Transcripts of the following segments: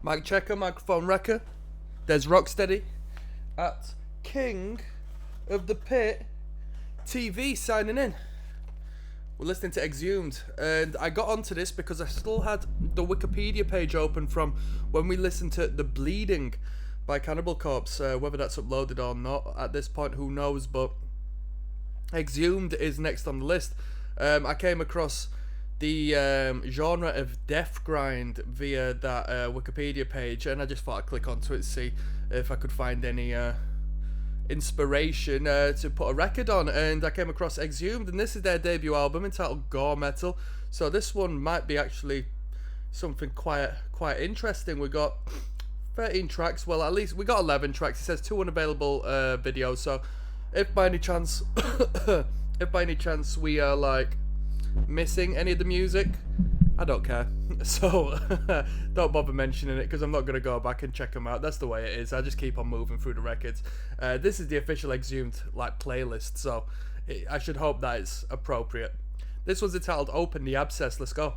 Mic checker, microphone wrecker. There's Rocksteady at King of the Pit TV signing in. We're listening to Exhumed, and I got onto this because I still had the Wikipedia page open from when we listened to The Bleeding by Cannibal Corpse. Whether that's uploaded or not at this point, who knows, but Exhumed is next on the list. I came across the genre of death grind via that Wikipedia page, and I just thought I'd click onto it to see if I could find any inspiration to put a record on, and I came across Exhumed, and this is their debut album entitled Gore Metal. So this one might be actually something quite interesting. We got 13 tracks, well, at least we got 11 tracks. It says 2 unavailable videos, so if by any chance we are like missing any of the music, I don't care. So don't bother mentioning it, because I'm not going to go back and check them out. That's the way it is. I just keep on moving through the records. This is the official Exhumed like playlist, so I should hope that it's appropriate. This was entitled Open the Abscess. Let's go.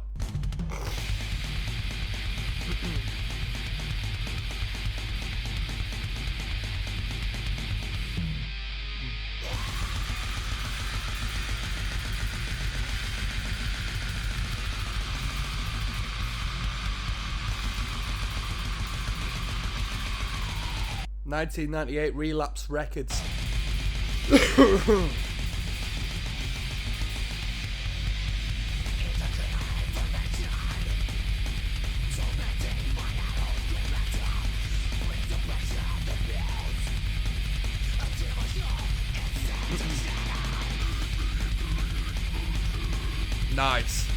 1998 Relapse Records. Nice.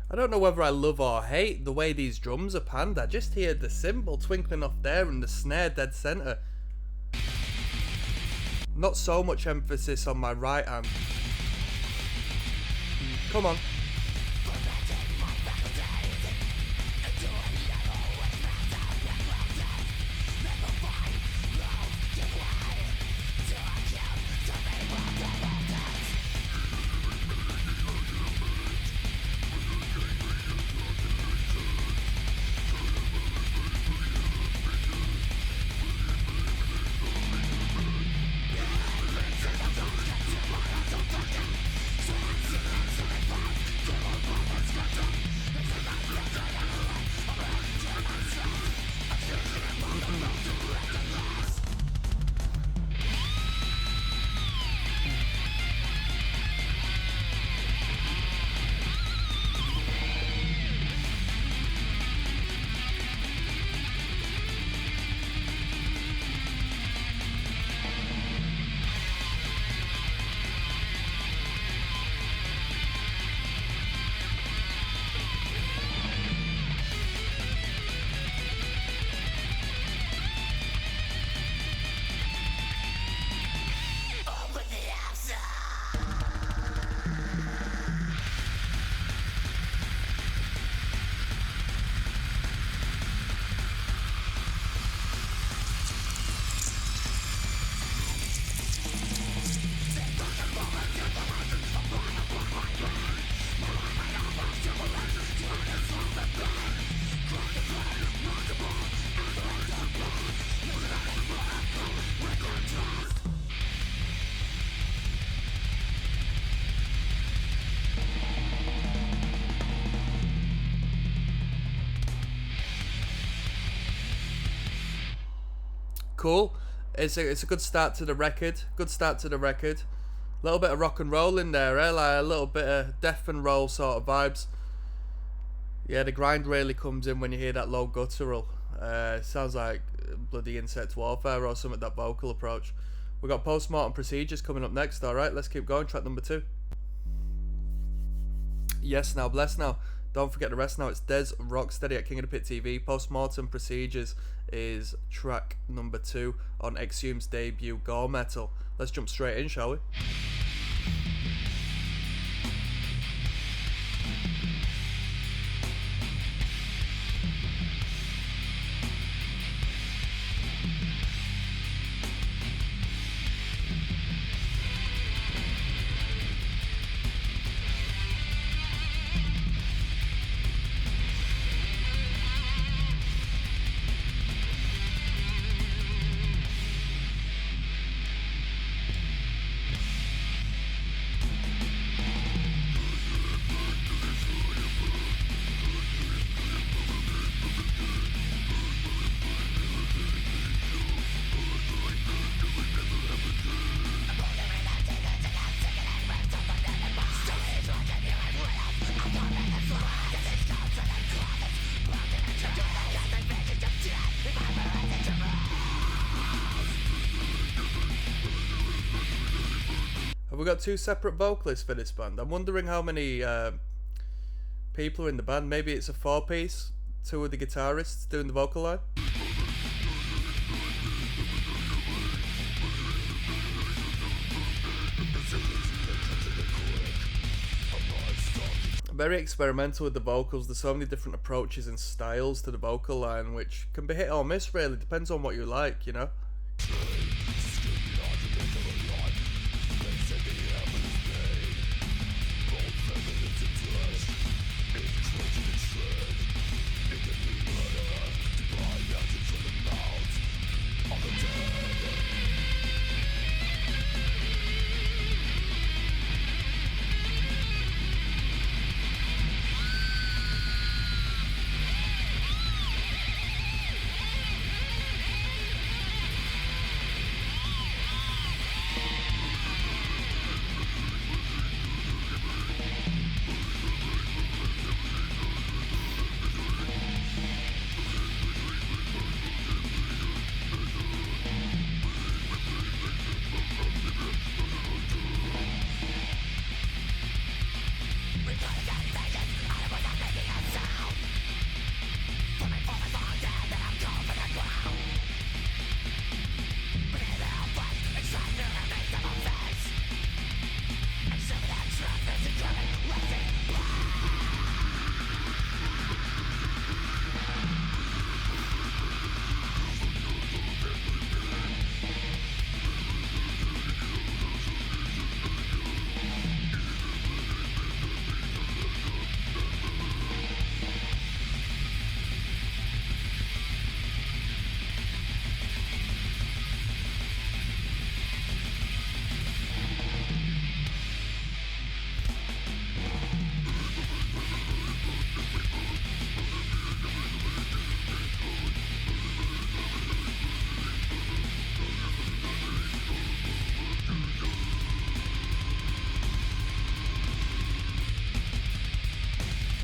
I don't know whether I love or hate the way these drums are panned. I just hear the cymbal twinkling off there and the snare dead center. Not so much emphasis on my right hand. Come on. Cool. It's a good start to the record. Good start to the record. A little bit of rock and roll in there, eh? Like a little bit of death and roll sort of vibes. Yeah, the grind really comes in when you hear that low guttural. Sounds like bloody Insect Warfare or something, that vocal approach. We got Postmortem Procedures coming up next. Alright, let's keep going. Track number 2. Yes Now, Bless Now. Don't forget the rest now. It's Des Rocksteady at King of the Pit TV. Postmortem Procedures is track number 2 on Exhumed's debut Gore Metal. Let's jump straight in, shall we? Have we got 2 separate vocalists for this band? I'm wondering how many people are in the band. Maybe it's a 4-piece, 2 of the guitarists doing the vocal line. Very experimental with the vocals. There's so many different approaches and styles to the vocal line, which can be hit or miss really. Depends on what you like, you know.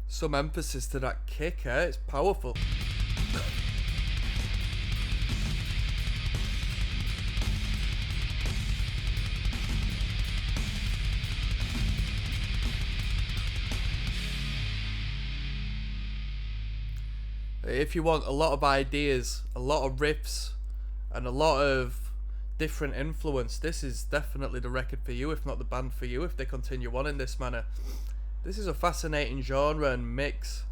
Some emphasis to that kick, eh? It's powerful. If you want a lot of ideas, a lot of riffs, and a lot of different influence, this is definitely the record for you, if not the band for you, if they continue on in this manner. This is a fascinating genre and mix.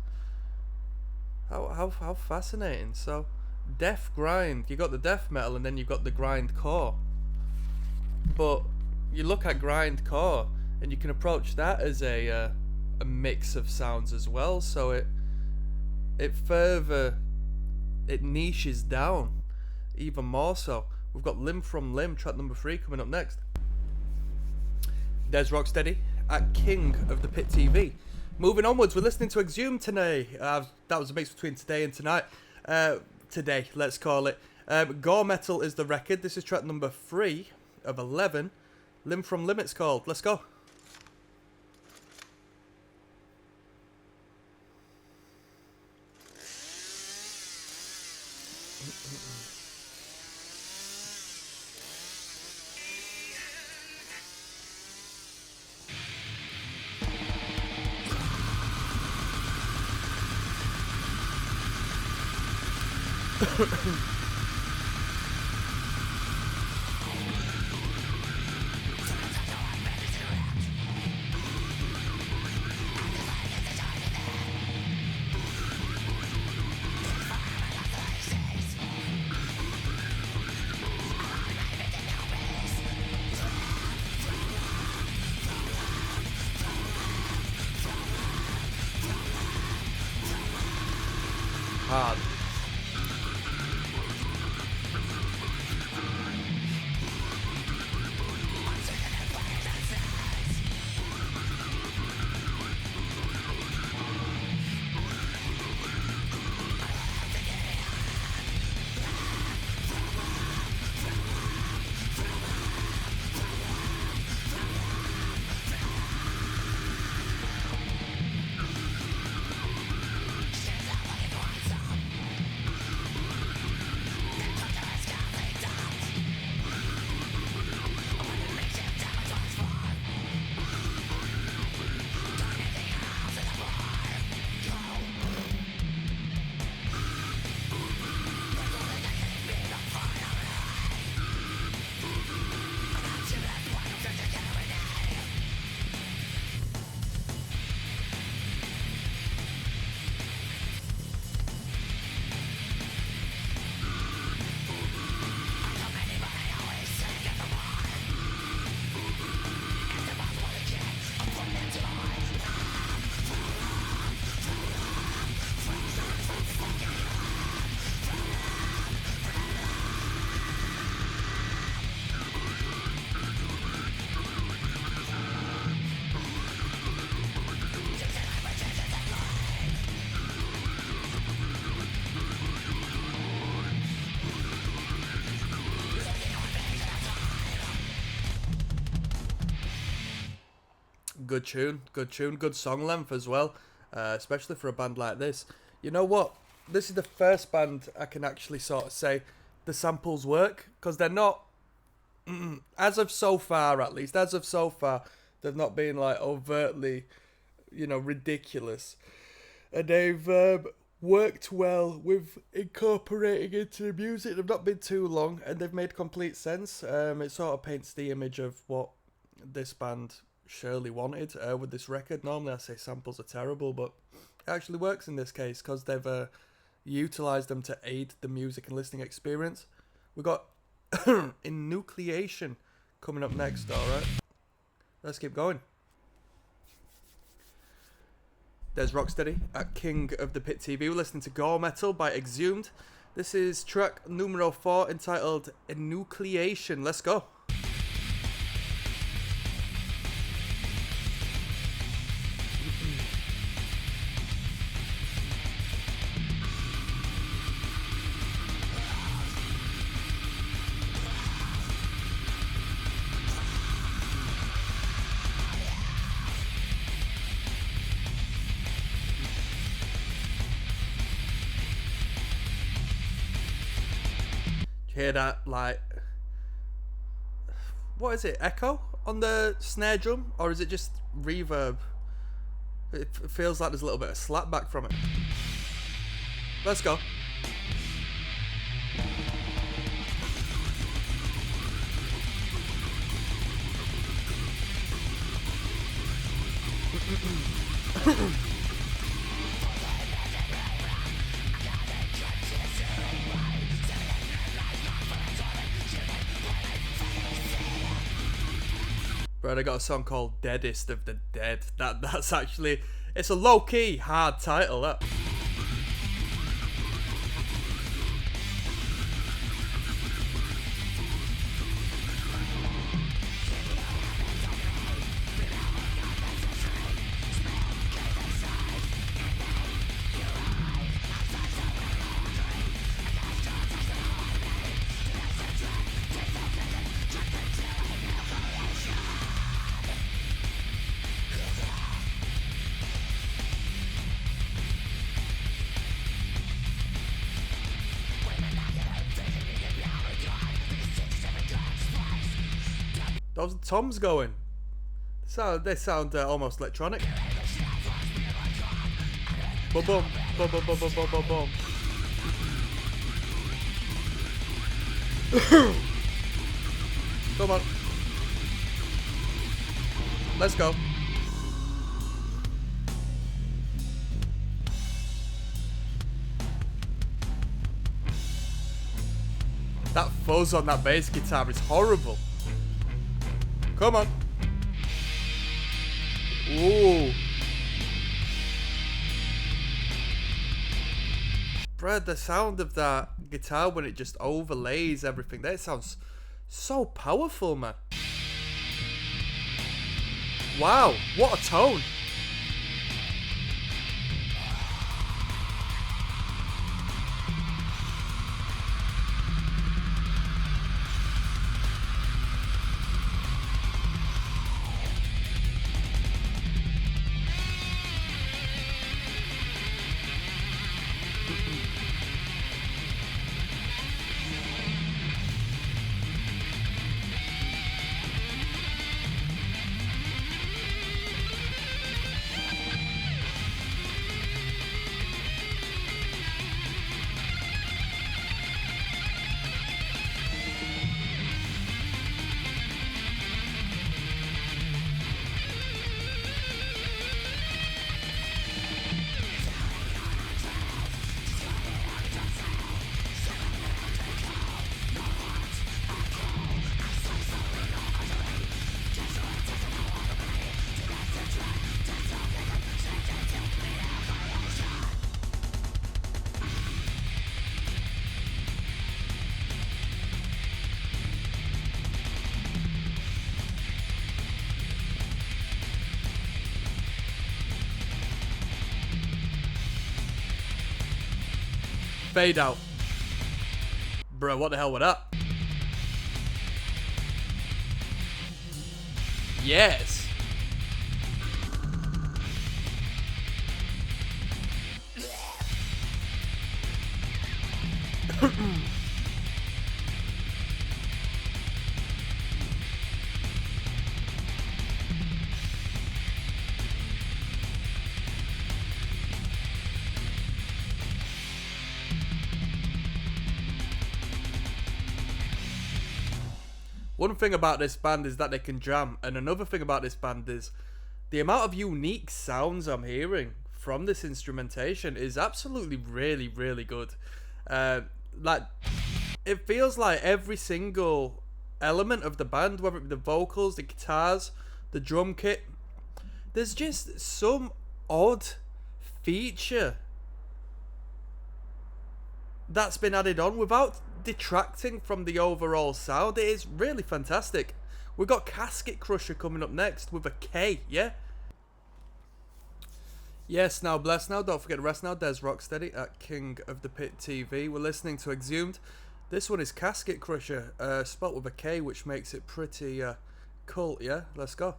How fascinating. So, death grind. You got the death metal and then you got the grind core. But you look at grind core and you can approach that as a mix of sounds as well. So it niches down even more so. We've got Limb from Limb, track number 3, coming up next. Des Rocksteady at King of the Pit TV. Moving onwards, we're listening to Exhumed today. That was a mix between today and tonight. Today, let's call it. Gore Metal is the record. This is track number 3 of 11. Limb from Limb it's called. Let's go. Hard. Good tune, good song length as well, especially for a band like this. You know what? This is the first band I can actually sort of say the samples work, because they're not, as of so far at least, they've not been like overtly, ridiculous. And they've worked well with incorporating into the music. They've not been too long, and they've made complete sense. It sort of paints the image of what this band surely wanted with this record. Normally I say samples are terrible, but it actually works in this case because they've utilised them to aid the music and listening experience. We got Enucleation coming up next, alright? Let's keep going. There's Rocksteady at King of the Pit TV. We're listening to Gore Metal by Exhumed. This is track numero 4 entitled Enucleation. Let's go. Hear that, like, what is it, echo on the snare drum, or is it just reverb? It feels like there's a little bit of slapback from it. Let's go. Bro, they got a song called Deadest of the Dead. That's actually, it's a low-key hard title, that. Those toms going. They sound almost electronic. Boom, boom, boom, boom, boom, boom, boom, boom, boom. Come on. Let's go. That fuzz on that bass guitar is horrible. Come on. Ooh. Brad, the sound of that guitar when it just overlays everything, that sounds so powerful, man. Wow, what a tone. Fade out. Bro, what the hell was that? Yes. One thing about this band is that they can jam, and another thing about this band is the amount of unique sounds I'm hearing from this instrumentation is absolutely really, really good. Like, it feels like every single element of the band, whether it be the vocals, the guitars, the drum kit, there's just some odd feature that's been added on without detracting from the overall sound. It is really fantastic. We've got Casket Crusher coming up next with a K, yeah? Yes, now bless now. Don't forget to rest now. There's Rocksteady at King of the Pit TV. We're listening to Exhumed. This one is Casket Crusher, spelled with a K, which makes it pretty cult, yeah? Let's go.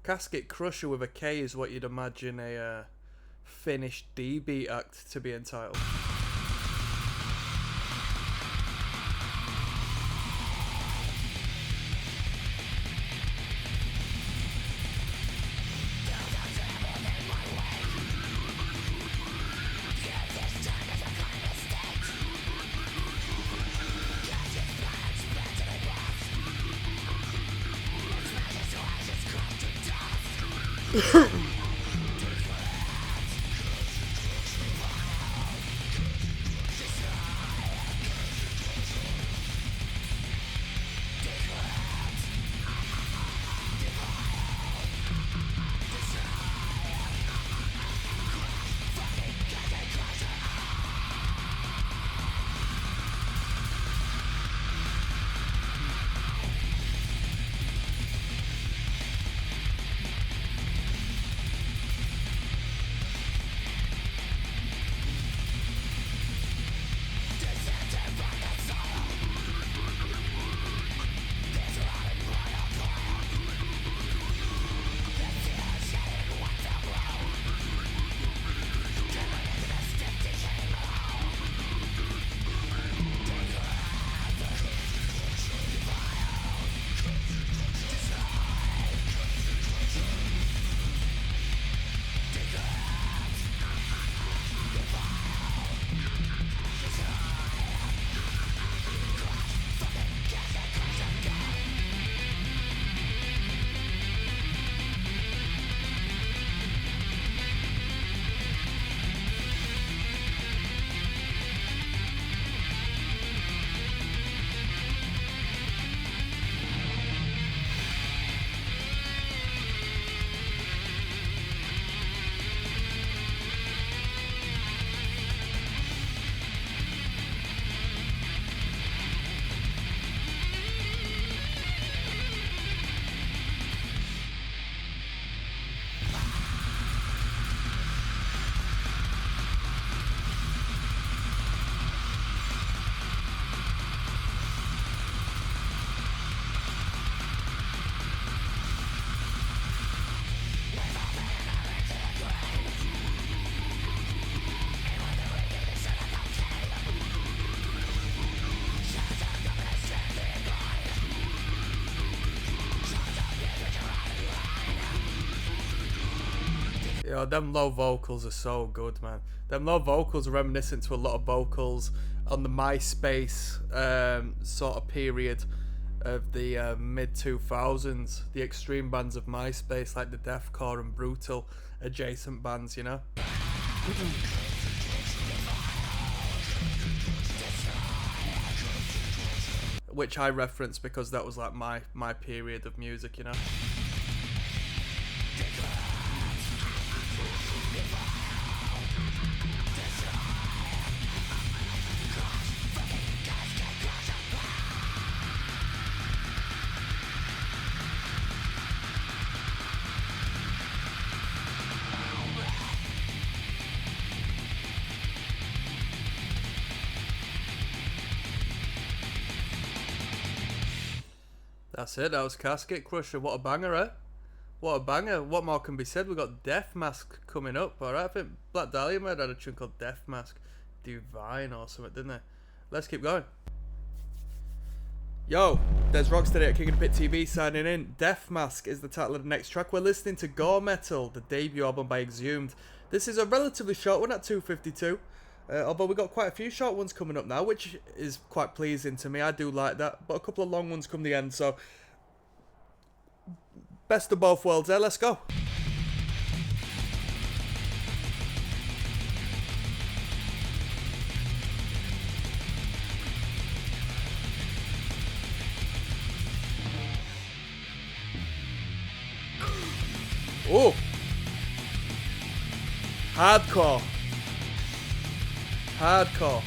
Casket Crusher with a K is what you'd imagine a Finnish D-beat act to be entitled. Yo, them low vocals are so good, man. Them low vocals are reminiscent to a lot of vocals on the MySpace sort of period of the mid 2000s. The extreme bands of MySpace, like the deathcore and brutal adjacent bands, you know. Which I reference because that was like my period of music, you know. That's it, that was Casket Crusher. What a banger, eh? What a banger. What more can be said? We've got Death Mask coming up, alright? I think Black Dahlia might have had a tune called Death Mask Divine or something, didn't they? Let's keep going. Yo, there's Rocksteady at King of the Pit TV signing in. Death Mask is the title of the next track. We're listening to Gore Metal, the debut album by Exhumed. This is a relatively short one at 2:52. Although we've got quite a few short ones coming up now, which is quite pleasing to me. I do like that. But a couple of long ones come the end, so best of both worlds there. Let's go. Oh, hardcore. Hardcore.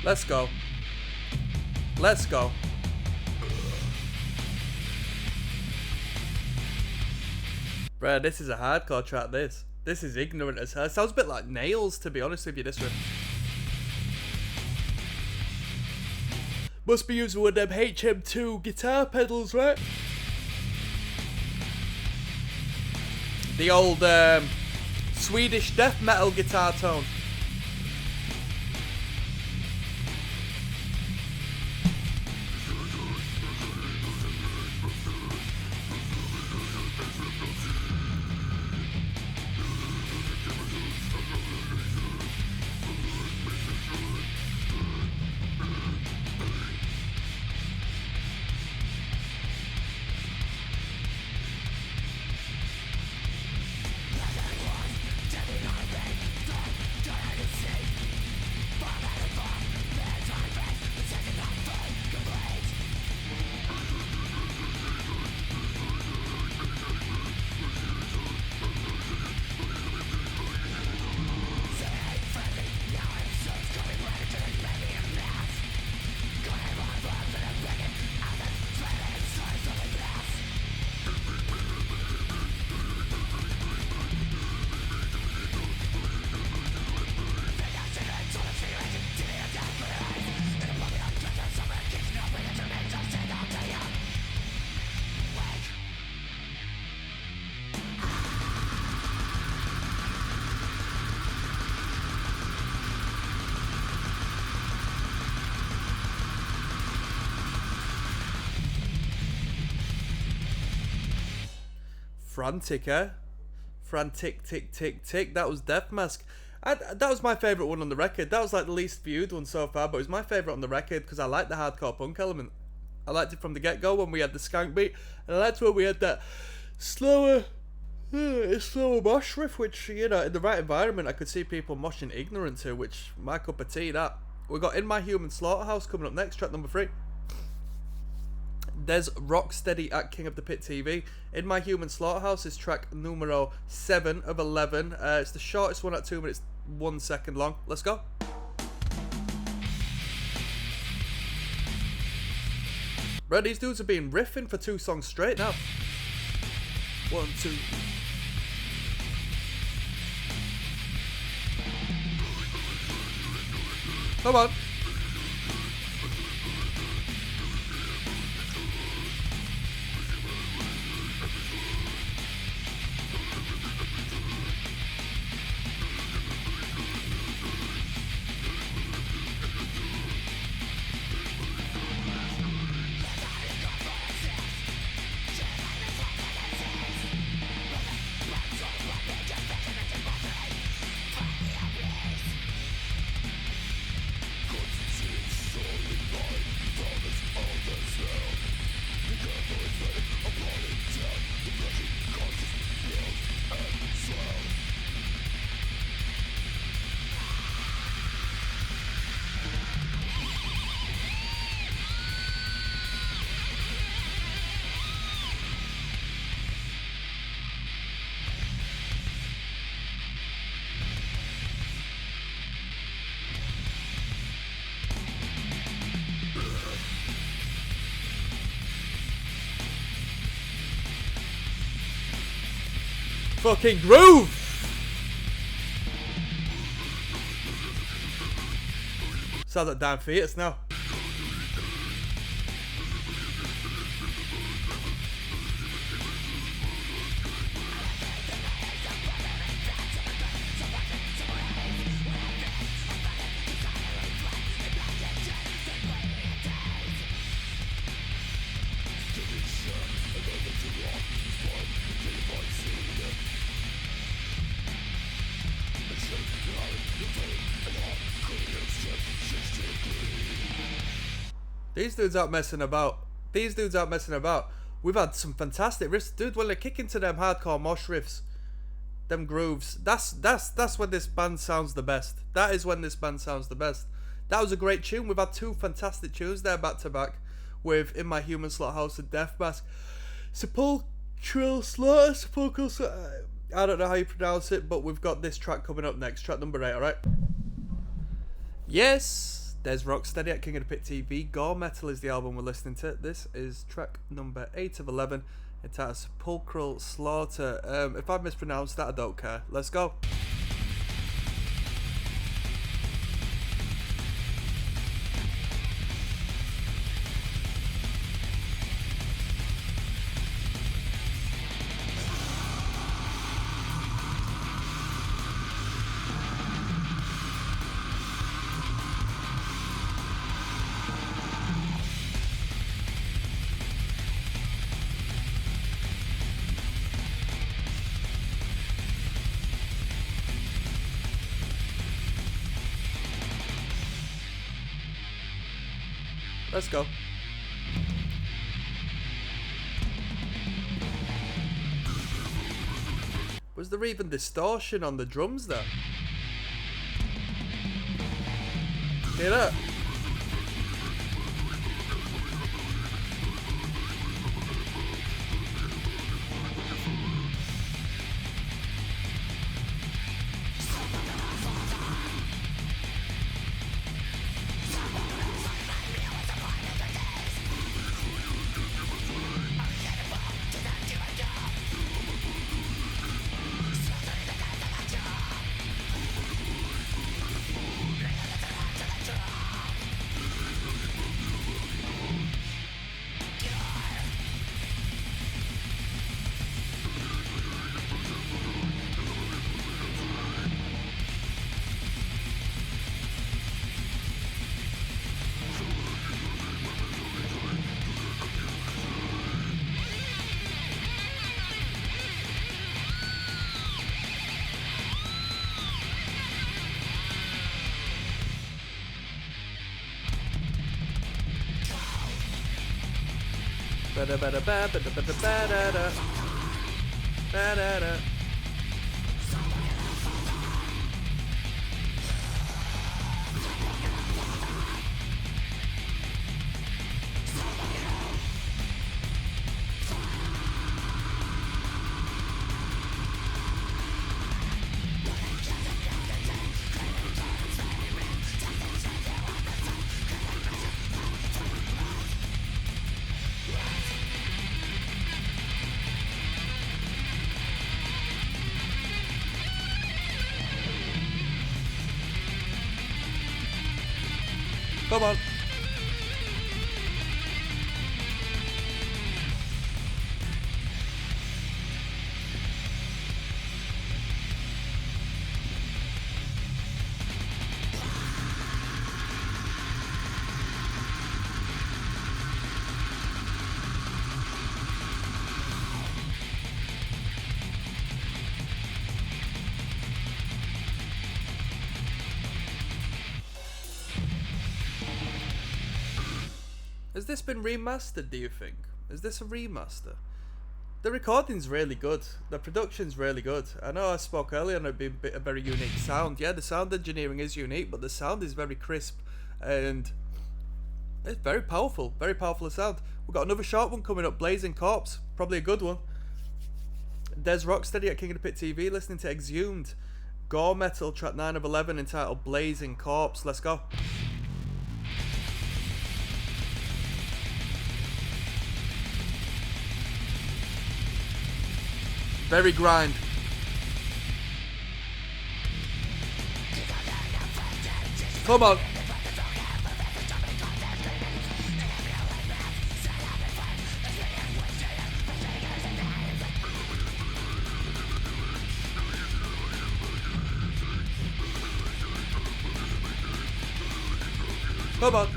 Let's go. Let's go. Bruh, this is a hardcore track, this. This is ignorant as hell. It sounds a bit like Nails, to be honest with you, this one. Must be using one of them HM2 guitar pedals, right? The old Swedish death metal guitar tone. Frantic, eh? Frantic, tick, tick, tick. That was Death Mask. That was my favourite one on the record. That was like the least viewed one so far, but it was my favourite on the record because I liked the hardcore punk element. I liked it from the get-go when we had the skank beat, and I liked when we had that slower mosh riff, which, you know, in the right environment, I could see people moshing ignorant to, which, my cup of tea, that. We got In My Human Slaughterhouse coming up next, track number 3. There's Rocksteady at King of the Pit TV. In My Human Slaughterhouse is track numero 7 of 11. It's the shortest one at 2 minutes 1 second long. Let's go. Bro, these dudes have been riffing for 2 songs straight now. 1, 2. Come on. Fucking groove! Sounds like damn fetus now. These dudes aren't messing about. These dudes aren't messing about. We've had some fantastic riffs. Dude, when they kick into them hardcore mosh riffs, them grooves, that's when this band sounds the best. That is when this band sounds the best. That was a great tune. We've had 2 fantastic tunes there back to back with In My Human Slaughterhouse and Death Mask. Sepulchral Slaughter, I don't know how you pronounce it, but we've got this track coming up next. Track number 8, alright? Yes! There's Rocksteady at King of the Pit TV. Gore Metal is the album we're listening to. This is track number 8 of 11. It's at Sepulchral Slaughter. If I mispronounced that, I don't care. Let's go. Let's go. Was there even distortion on the drums there? Hear that? Come on. Has this been remastered, do you think? Is this a remaster? The recording's really good. The production's really good. I know I spoke earlier on it being a very unique sound. Yeah, the sound engineering is unique, but the sound is very crisp and it's very powerful. Very powerful sound. We've got another short one coming up, Blazing Corpse. Probably a good one. There's Rocksteady at King of the Pit TV listening to Exhumed. Gore Metal, track 9 of 11, entitled Blazing Corpse. Let's go. Very grind. Come on. Come on.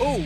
Oh!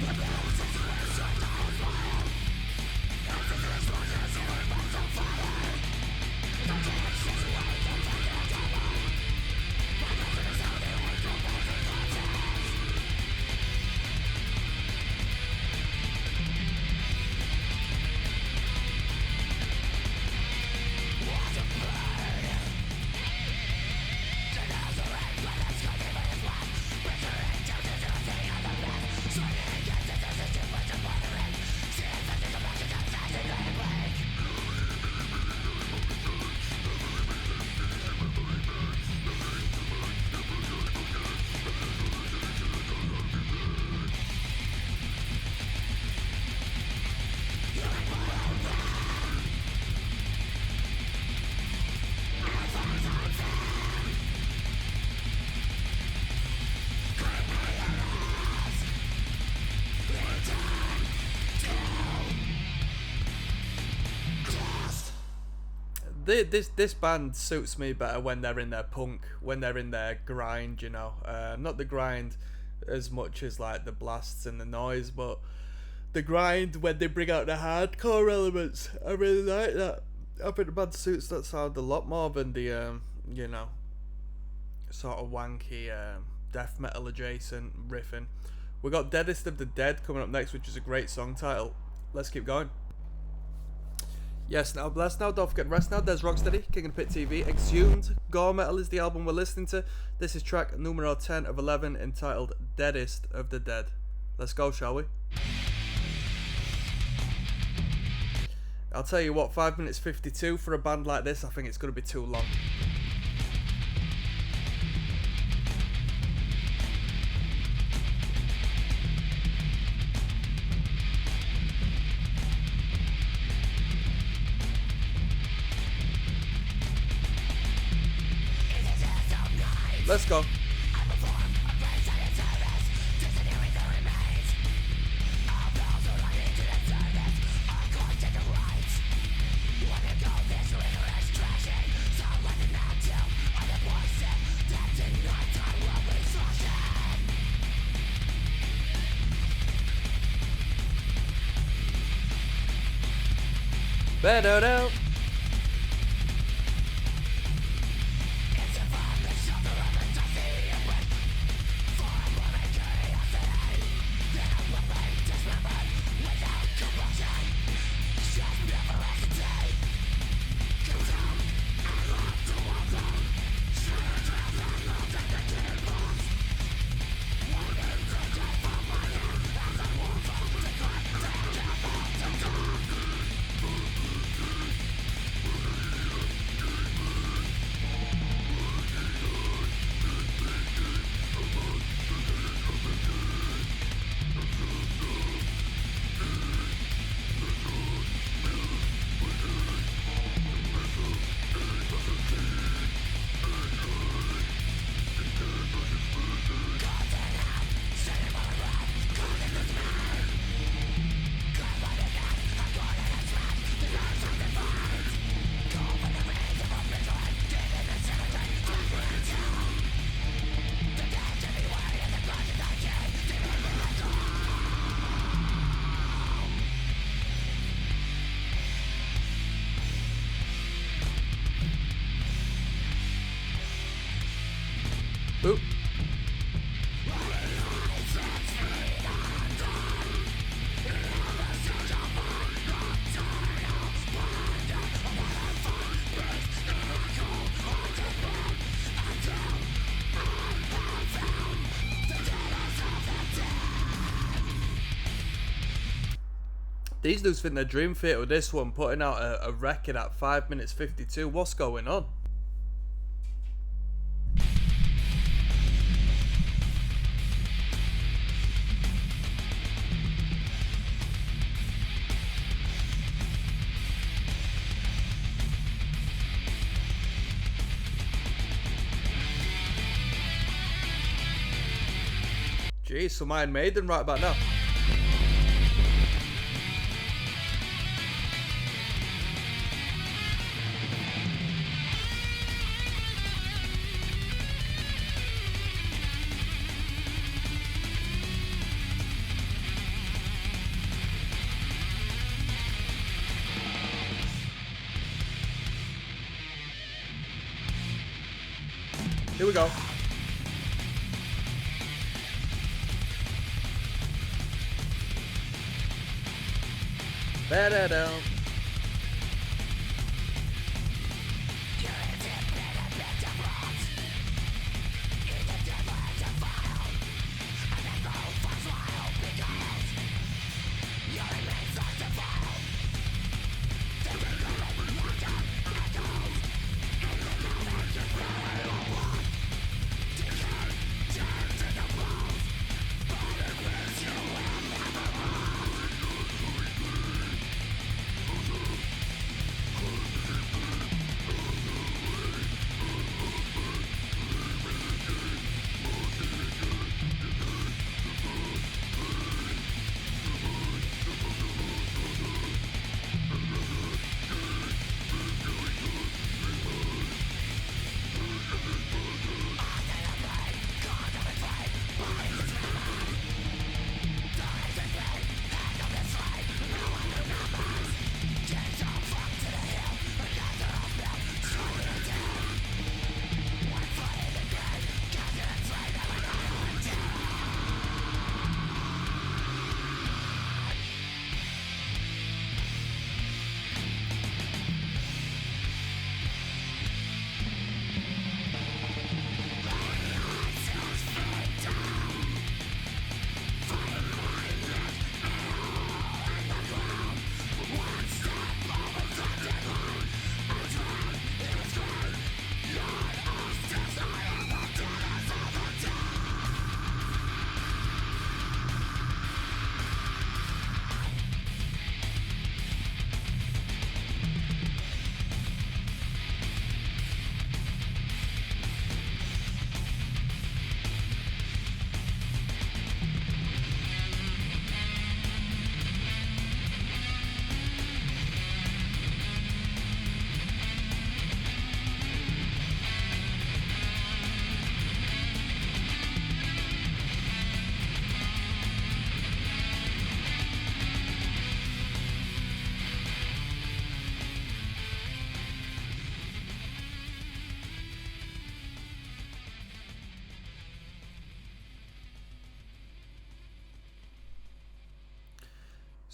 This band suits me better when they're in their punk, when they're in their grind, you know. Not the grind as much as like the blasts and the noise, but the grind when they bring out the hardcore elements. I really like that. I think the band suits that sound a lot more than the you know, sort of wanky death metal adjacent riffing. We got Deadest of the Dead coming up next, which is a great song title. Let's keep going. Yes, now bless now, don't forget rest now. There's Rocksteady, King of the Pit TV. Exhumed, Gore Metal is the album we're listening to. This is track numero 10 of 11, entitled Deadest of the Dead. Let's go, shall we? I'll tell you what, 5 minutes 52 for a band like this, I think it's going to be too long. Let's go. Better out. Oop. These dudes think they're Dream Theater with this one, putting out a record at 5 minutes 52. What's going on? Jeez, some Iron Maiden right about now. Here we go. Ba-da-dum.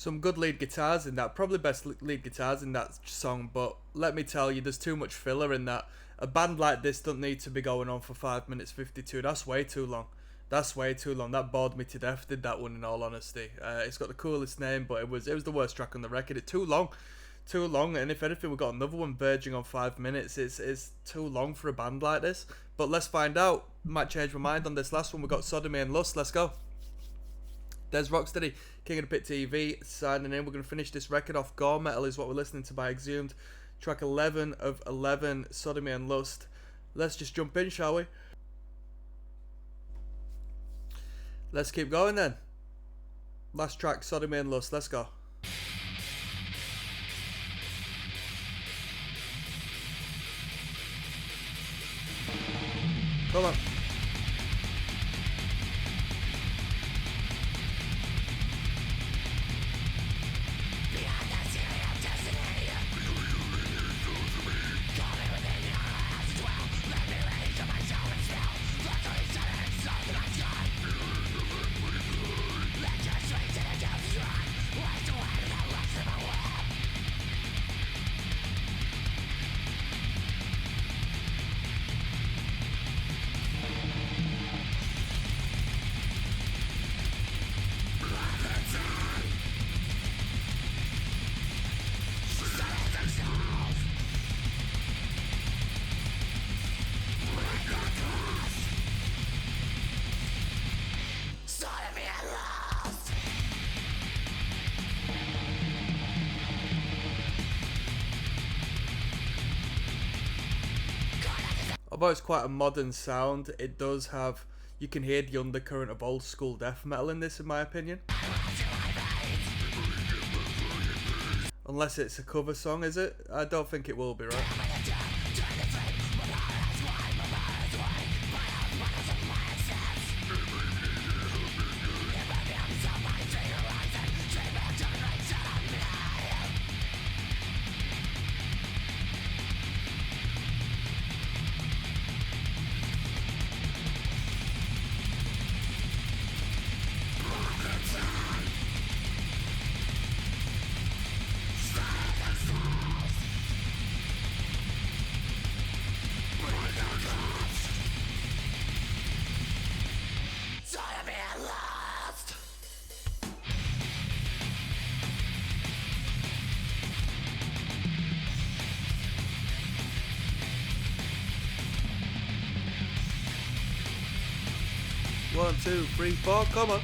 Some good lead guitars in that, probably best lead guitars in that song, but let me tell you, there's too much filler in that. A band like this don't need to be going on for 5 minutes 52, that's way too long. That's way too long, that bored me to death, did that one in all honesty. It's got the coolest name, but it was the worst track on the record. It's too long, and if anything, we've got another one verging on 5 minutes. It's too long for a band like this, but let's find out. Might change my mind on this last one. We've got Sodomy and Lust, let's go. There's ROCKSTEADY, King of the Pit TV, signing in. We're going to finish this record off. Gore Metal is what we're listening to by Exhumed. Track 11 of 11, Sodomy and Lust. Let's just jump in, shall we? Let's keep going then. Last track, Sodomy and Lust. Let's go. Come on. although it's quite a modern sound, it does have, you can hear the undercurrent of old school death metal in this, in my opinion. Unless it's a cover song, is it? I don't think it will be, right? One, two, three, four, come on.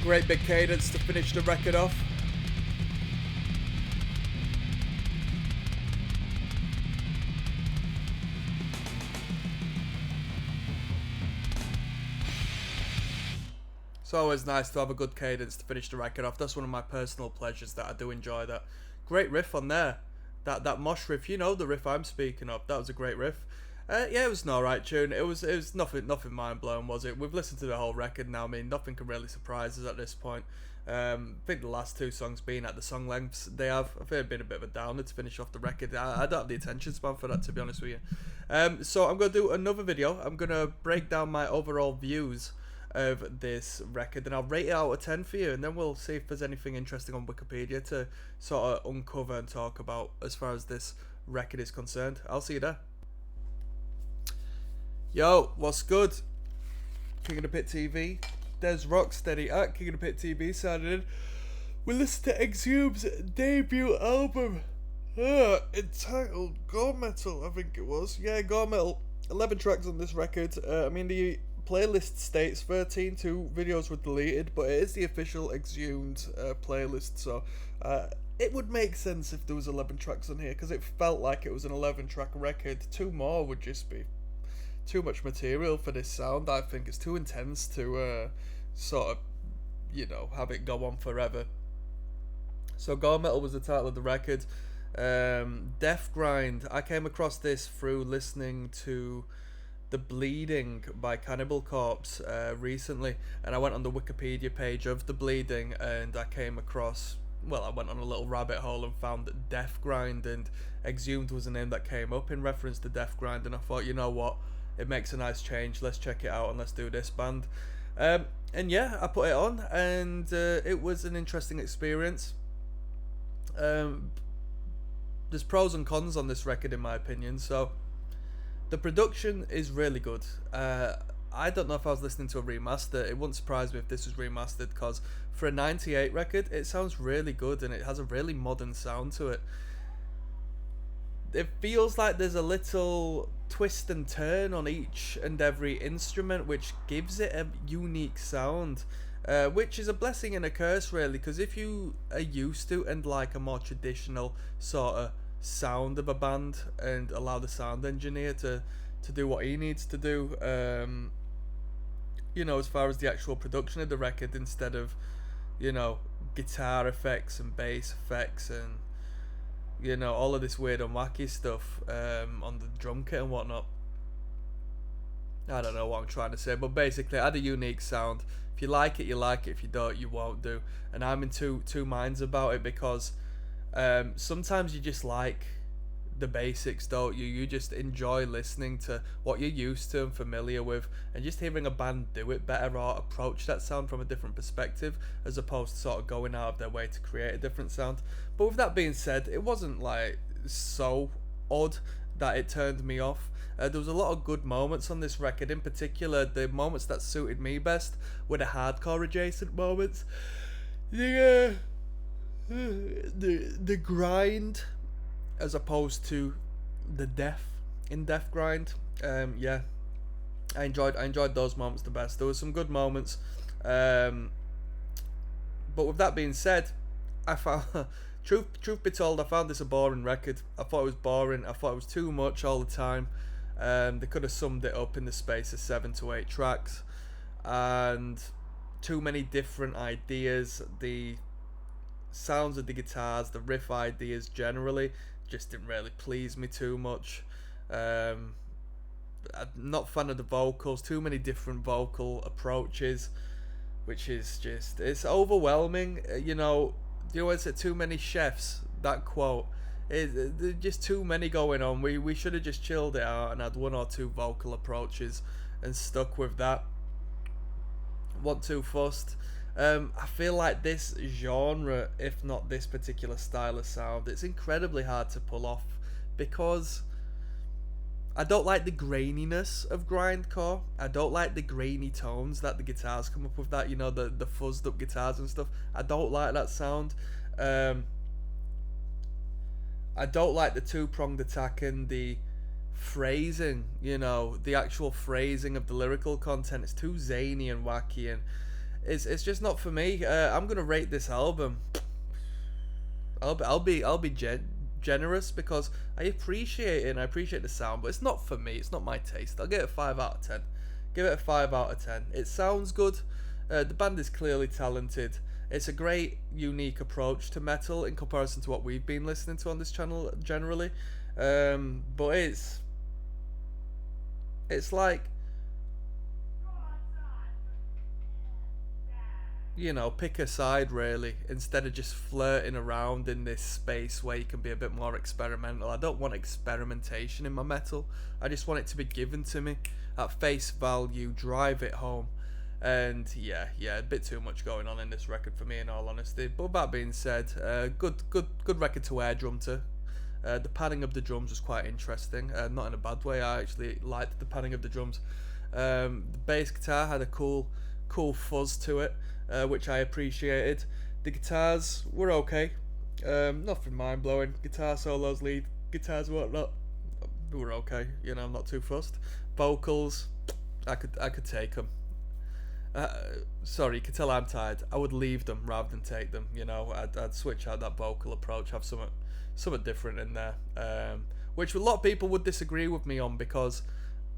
Great big cadence to finish the record off. It's always nice to have a good cadence to finish the record off. That's one of my personal pleasures, that I do enjoy that. Great riff on there. That mosh riff, you know the riff I'm speaking of. That was a great riff. Yeah, it was an alright tune. It was nothing mind blowing, was it? We've listened to the whole record now. I mean, nothing can really surprise us at this point. I think the last two songs being at the song lengths they have, I think it'd been a bit of a downer to finish off the record. I don't have the attention span for that, to be honest with you. So I'm going to do another video. I'm going to break down my overall views of this record, and I'll rate it out of 10 for you, and then we'll see if there's anything interesting on Wikipedia to sort of uncover and talk about as far as this record is concerned. I'll see you there. Yo, what's good? King of the Pit TV. There's Rocksteady at King of the Pit TV signing in. We listen to Exhumed's debut album, entitled Gore Metal, I think it was. Yeah, Gore Metal. 11 tracks on this record. I mean, the playlist states 13, 2 videos were deleted, but it is the official Exhumed playlist, so it would make sense if there was 11 tracks on here, because it felt like it was an 11 track record. 2 more would just be too much material for this sound. I think it's too intense to sort of, you know, have it go on forever. So Gore Metal was the title of the record. Death Grind, I came across this through listening to The Bleeding by Cannibal Corpse recently, and I went on the Wikipedia page of The Bleeding, and I came across, well, I went on a little rabbit hole and found that Death Grind and Exhumed was a name that came up in reference to Death Grind, and I thought, you know what, it makes a nice change, let's check it out and let's do this band. And yeah, I put it on, and it was an interesting experience. There's pros and cons on this record in my opinion. So the production is really good. I don't know if I was listening to a remaster. It wouldn't surprise me if this was remastered, because for a 98 record it sounds really good and it has a really modern sound to it. It feels like there's a little twist and turn on each and every instrument, which gives it a unique sound. Which is a blessing and a curse really, because if you are used to and like a more traditional sort of sound of a band and allow the sound engineer to do what he needs to do, you know, as far as the actual production of the record, instead of, you know, guitar effects and bass effects and, you know, all of this weird and wacky stuff on the drum kit and whatnot. I don't know what I'm trying to say, but basically it had a unique sound. If you like it, you like it. If you don't, you won't do. And I'm in two minds about it, because sometimes you just like the basics, don't you? You just enjoy listening to what you're used to and familiar with, and just hearing a band do it better or approach that sound from a different perspective, as opposed to sort of going out of their way to create a different sound. But with that being said, it wasn't like so odd that it turned me off. There was a lot of good moments on this record. In particular, the moments that suited me best were the hardcore adjacent moments. The grind, as opposed to the death in Death Grind. Yeah, I enjoyed those moments the best. There were some good moments. But with that being said, I found truth be told, I found this a boring record. I thought it was boring. I thought it was too much all the time. They could have summed it up in the space of 7 to 8 tracks, and too many different ideas. The sounds of the guitars, the riff ideas generally just didn't really please me too much. I'm not a fan of the vocals. Too many different vocal approaches, which is just, it's overwhelming. You know, it's too many chefs, that quote. There's just too many going on. We should have just chilled it out and had one or two vocal approaches and stuck with that. Wasn't too fussed. I feel like this genre, if not this particular style of sound, it's incredibly hard to pull off, because I don't like the graininess of grindcore. I don't like the grainy tones that the guitars come up with, that, you know, the fuzzed up guitars and stuff. I don't like that sound. I don't like the two-pronged attack and the phrasing, you know, the actual phrasing of the lyrical content. It's too zany and wacky, and it's just not for me. I'm gonna rate this album. I'll be generous, because I appreciate it and I appreciate the sound, but it's not for me. It's not my taste. I'll give it a 5 out of 10. Give it a 5 out of 10. It sounds good. The band is clearly talented. It's a great, unique approach to metal in comparison to what we've been listening to on this channel generally. But it's like, you know, pick a side really, instead of just flirting around in this space where you can be a bit more experimental. I don't want experimentation in my metal. I just want it to be given to me at face value, drive it home. And yeah, a bit too much going on in this record for me, in all honesty. But that being said, good record to air drum to. The padding of the drums was quite interesting, not in a bad way. I actually liked the padding of the drums. The bass guitar had a cool fuzz to it, which I appreciated. The guitars were okay, nothing mind blowing. Guitar solos, lead guitars, whatnot, were okay. You know, I'm not too fussed. Vocals, I could take them. Sorry, you can tell I'm tired. I would leave them rather than take them. You know, I'd switch out that vocal approach, have something different in there, which a lot of people would disagree with me on, because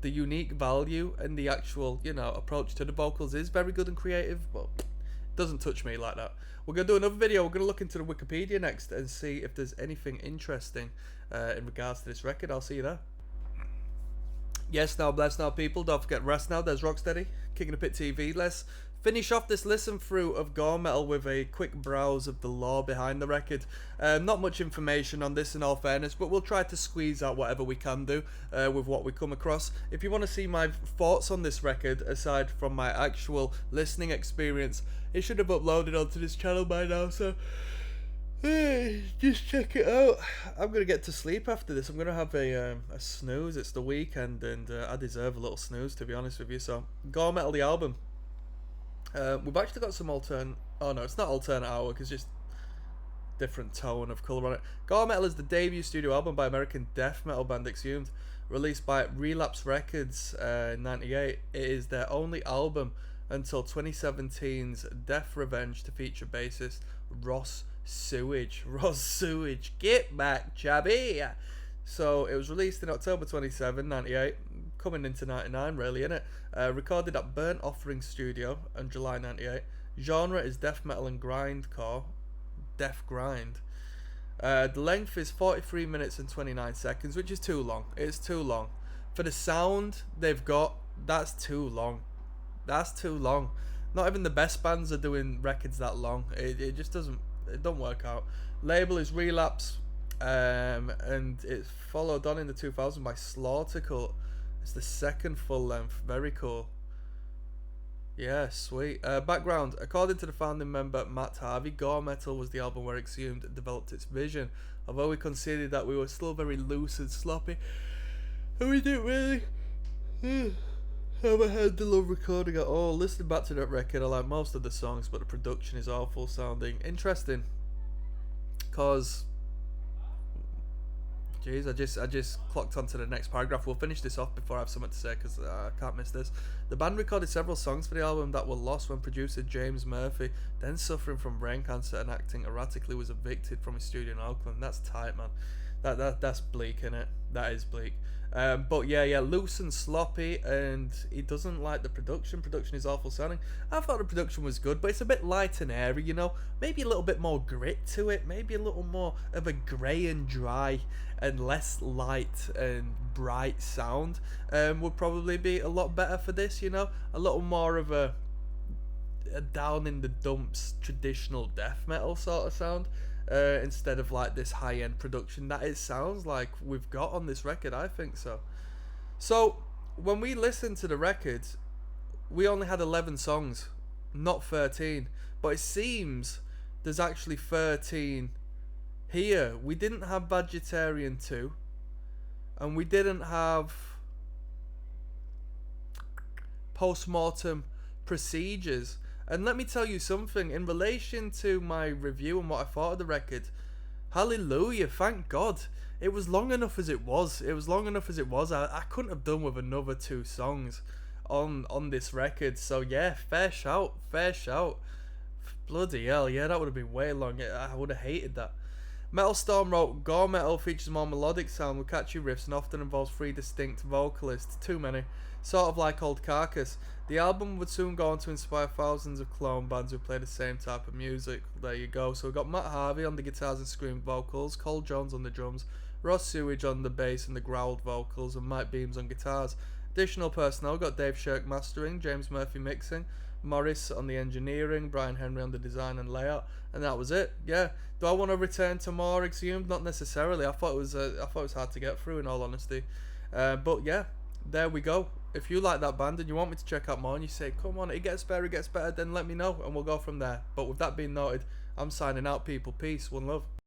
the unique value and the actual, you know, approach to the vocals is very good and creative, but doesn't touch me like that. We're going to do another video. We're going to look into the Wikipedia next and see if there's anything interesting in regards to this record. I'll see you there. Yes, now, bless now, people. Don't forget rest now. There's Rocksteady, King of the Pit TV. Let's finish off this listen through of Gore Metal with a quick browse of the lore behind the record. Not much information on this in all fairness, but we'll try to squeeze out whatever we can do with what we come across. If you want to see my thoughts on this record, aside from my actual listening experience, it should have uploaded onto this channel by now, so just check it out. I'm going to get to sleep after this. I'm going to have a snooze. It's the weekend, and I deserve a little snooze, to be honest with you. So, Gore Metal, the album. We've actually got some alternate... Oh no, it's not alternate hour, because just different tone of colour on it. Gore Metal is the debut studio album by American death metal band Exhumed, released by Relapse Records in '98. It is their only album until 2017's Death Revenge to feature bassist Ross Sewage, get back, Chabby. So it was released in October 27, 98, coming into 99 really, innit? Recorded at Burnt Offering Studio in July 98. Genre is death metal and grindcore, death grind. The length is 43 minutes and 29 seconds, which is too long. It's too long. For the sound they've got, that's too long. That's too long. Not even the best bands are doing records that long. It just doesn't... It don't work out. Label is Relapse, and it's followed on in the 2000 by Slaughter Cult. It's the second full length. Very cool. Yeah, sweet. Background: according to the founding member Matt Harvey, Gore Metal was the album where Exhumed developed its vision. Although we conceded that we were still very loose and sloppy, and we didn't really have a handle of recording at all. Listening back to that record, I like most of the songs, but the production is awful sounding. Interesting, cause jeez, I just clocked onto the next paragraph. We'll finish this off before I have something to say, because I can't miss this. The band recorded several songs for the album that were lost when producer James Murphy, then suffering from brain cancer and acting erratically, was evicted from his studio in Oakland. That's tight, man. That's bleak, innit? That is bleak. But yeah, loose and sloppy, and he doesn't like the production. Production is awful sounding. I thought the production was good, but it's a bit light and airy, you know? Maybe a little bit more grit to it, maybe a little more of a grey and dry and less light and bright sound would probably be a lot better for this, you know? A little more of a down in the dumps traditional death metal sort of sound. Instead of like this high-end production that it sounds like we've got on this record. I think so. So when we listened to the record, we only had 11 songs, not 13, but it seems there's actually 13 here. We didn't have Vegetarian 2, and we didn't have Postmortem Procedures. And let me tell you something, in relation to my review and what I thought of the record, hallelujah, thank God. It was long enough as it was. I couldn't have done with another 2 songs on this record. So yeah, fair shout. Bloody hell, yeah, that would have been way long. I would have hated that. Metal Storm wrote, Gore Metal features more melodic sound with catchy riffs and often involves 3 distinct vocalists. Too many. Sort of like Old Carcass. The album would soon go on to inspire thousands of clone bands who play the same type of music. There you go. So we've got Matt Harvey on the guitars and screamed vocals, Cole Jones on the drums, Ross Sewage on the bass and the growled vocals, and Mike Beams on guitars. Additional personnel got Dave Shirk mastering, James Murphy mixing, Morris on the engineering, Brian Henry on the design and layout, and that was it. Yeah. Do I want to return to more Exhumed? Not necessarily. I thought it was hard to get through, in all honesty. But yeah, there we go. If you like that band and you want me to check out more and you say, come on, it gets better, then let me know and we'll go from there. But with that being noted, I'm signing out, people. Peace, one love.